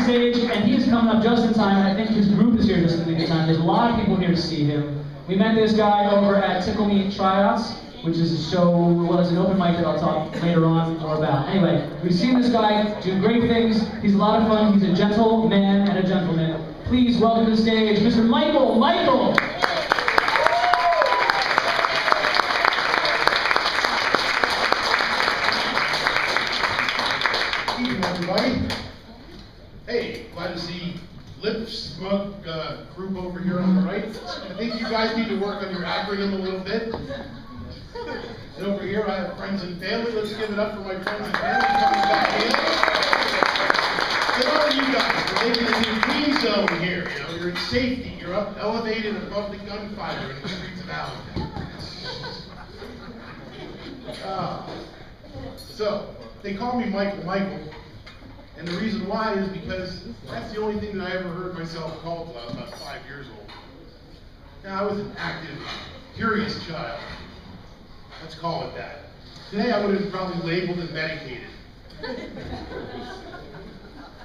stage, and he is coming up just in time, and I think his group is here just in time. There's a lot of people here to see him. We met this guy over at Tickle Tryouts, which is a show, well, it's an open mic that I'll talk later on more about. Anyway, we've seen this guy do great things. He's a lot of fun. He's a gentle man and a gentleman. Please welcome to the stage, Mr. Michael. Michael! Evening, everybody. Hey, glad to see Lip Smug group over here on the right. I think you guys need to work on your acronym a little bit. And over here I have friends and family. Let's give it up for my friends and family coming back in. And all of you guys, we're making a new green zone here. You know, you're in safety. You're up elevated above the gunfire in the streets of Allentown. So, they call me Michael. And the reason why is because that's the only thing that I ever heard myself called till I was about 5 years old. Now, I was an active, curious child. Let's call it that. Today I would have been probably labeled and medicated.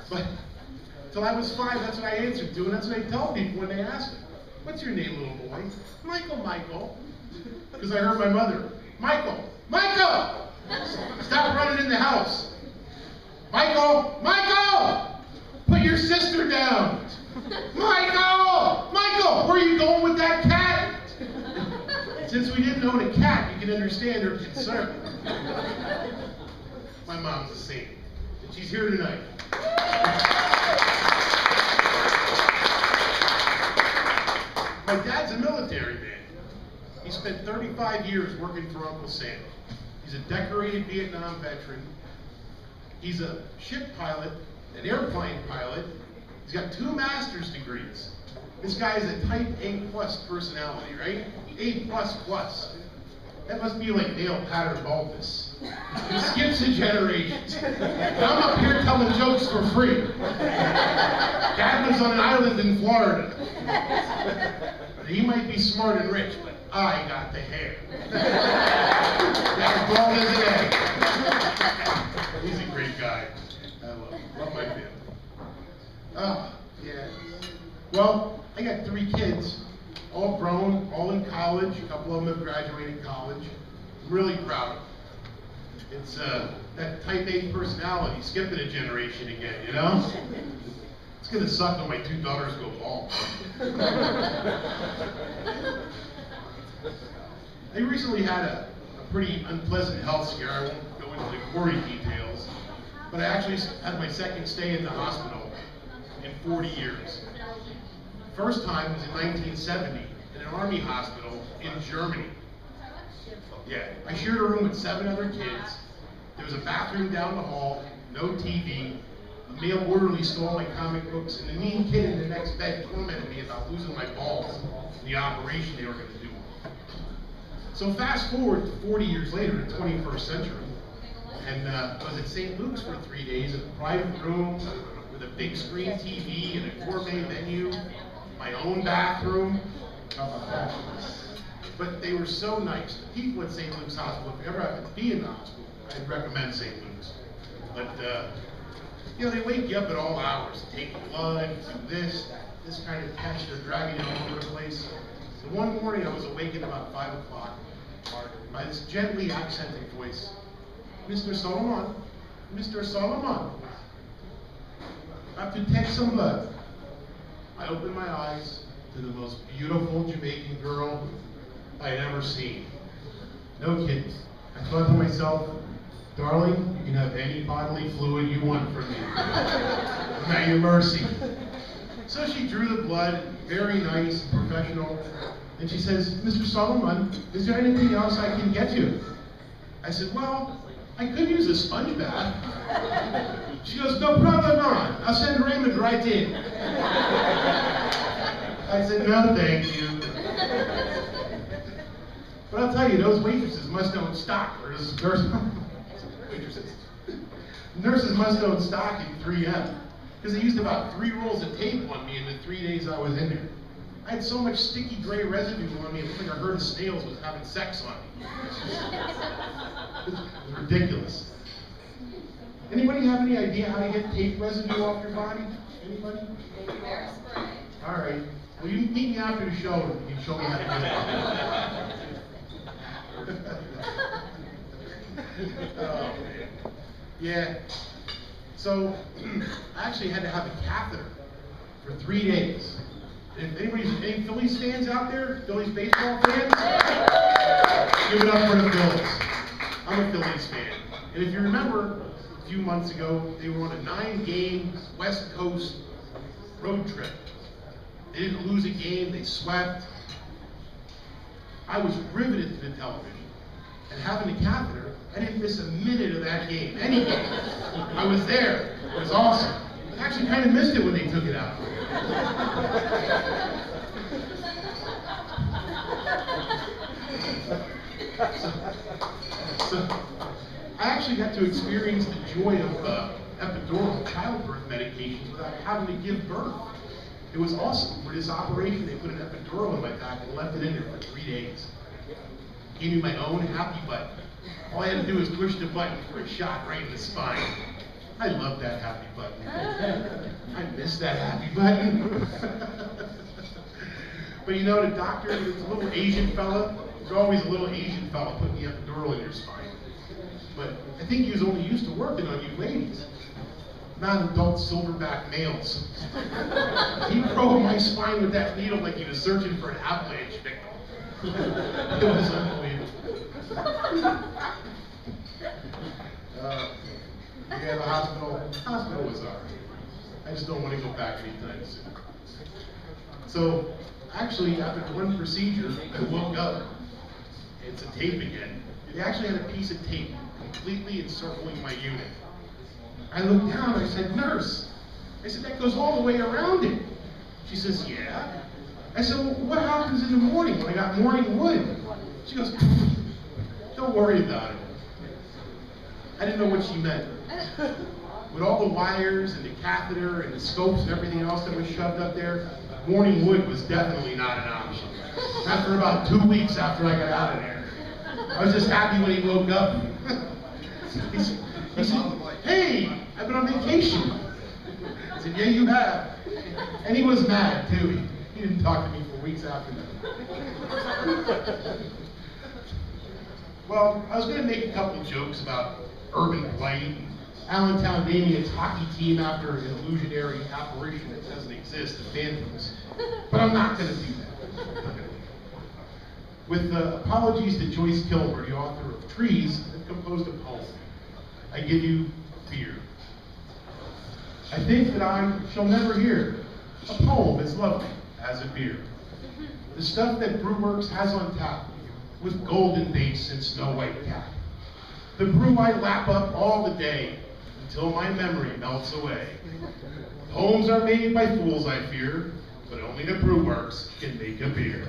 But till I was 5, that's what I answered to, and that's what I tell people when they ask me, "What's your name, little boy?" Michael. Because I heard my mother, Michael! Stop running in the house. Michael! Put your sister down! Michael! Where are you going with that cat? Since we didn't own a cat, you can understand her concern. My mom's a saint, and she's here tonight. My dad's a military man. He spent 35 years working for Uncle Sam. He's a decorated Vietnam veteran. He's a ship pilot, an airplane pilot. He's got 2 master's degrees. This guy is a type A+ personality, right? A++. That must be like male pattern baldness. He skips a generation. And I'm up here telling jokes for free. Dad lives on an island in Florida. He might be smart and rich, but I got the hair. That's bald as an egg. He's a great guy. I love my family. Oh, yeah. Well, I got 3 kids, all grown, all in college. A couple of them have graduated college. I'm really proud of them. It's that type A personality, skipping a generation again, you know? It's gonna suck when my 2 daughters go bald. I recently had a pretty unpleasant health scare. I won't go into the gory details, but I actually had my 2nd stay in the hospital in 40 years. First time was in 1970 in an army hospital in Germany. Yeah, I shared a room with 7 other kids. There was a bathroom down the hall, no TV. A male orderly stole my comic books, and the mean kid in the next bed tormented me about losing my balls in the operation they were going to do. So fast forward to 40 years later, the 21st century, and I was at St. Luke's for 3 days in a private room with a big screen TV and a gourmet menu, my own bathroom. How about that? But they were so nice. The people at St. Luke's Hospital, if you ever happen to be in the hospital, I'd recommend St. Luke's. But, you know, they wake you up at all hours, take blood, do this kind of test, they're dragging you all over the place. So one morning I was awakened about 5 o'clock by this gently accented voice. "Mr. Solomon, I have to take some blood." I opened my eyes to the most beautiful Jamaican girl I had ever seen. No kidding. I thought to myself, "Darling, you can have any bodily fluid you want from me. I'm at your mercy." So she drew the blood, very nice, professional, and she says, "Mr. Solomon, is there anything else I can get you?" I said, "Well, I could use a sponge bath." She goes, "No problem, man. I'll send Raymond right in." I said, "No, thank you." But I'll tell you, those waitresses must own stock, or nurses must own stock in 3M, because they used about 3 rolls of tape on me in the 3 days I was in there. I had so much sticky gray residue on me, it looked like a herd of snails was having sex on me. It was ridiculous. Anybody have any idea how to get tape residue off your body? Anybody? All right. Well, you meet me after the show and you can show me how to do it. Oh, man. Yeah. So, I actually had to have a catheter for 3 days. If any Phillies fans out there, Phillies baseball fans, give it up for the Phillies. I'm a Phillies fan. And if you remember, a few months ago, they were on a 9-game West Coast road trip. They didn't lose a game, they swept. I was riveted to the television. And having a catheter, I didn't miss a minute of that game, any game. I was there. It was awesome. I actually kind of missed it when they took it out. So I actually got to experience the joy of epidural childbirth medications without having to give birth. It was awesome. For this operation, they put an epidural in my back and left it in there for 3 days. Gave me my own happy button. All I had to do was push the button for a shot right in the spine. I love that happy button. I miss that happy button. But you know, the doctor, there's a little Asian fella. There's always a little Asian fella putting the epidural in your spine. But I think he was only used to working on you ladies, not adult silverback males. He probed my spine with that needle like he was searching for an avalanche victim. It was unbelievable. Yeah, the hospital was all right. I just don't want to go back anytime soon. So, actually, after one procedure, I woke up. It's a tape again. They actually had a piece of tape completely encircling my unit. I looked down and I said, "Nurse," I said, "that goes all the way around it." She says, "Yeah." I said, "Well, what happens in the morning when I got morning wood?" She goes, "Don't worry about it." I didn't know what she meant. With all the wires and the catheter and the scopes and everything else that was shoved up there, morning wood was definitely not an option. Not for about 2 weeks after I got out of there. I was just happy when he woke up. He said, "Hey, I've been on vacation." I said, "Yeah, you have." And he was mad, too. He didn't talk to me for weeks after that. Well, I was going to make a couple of jokes about urban blight, Allentown naming its hockey team after an illusionary apparition that doesn't exist, the Phantoms. But I'm not going to do that. With apologies to Joyce Kilmer, the author of Trees, I've composed a poem. I give you beer. I think that I shall never hear a poem as lovely as a beer. The stuff that Brewworks has on tap, with golden base and snow white cap. The brew I lap up all the day, until my memory melts away. Poems are made by fools, I fear, but only the Brewworks can make a beer.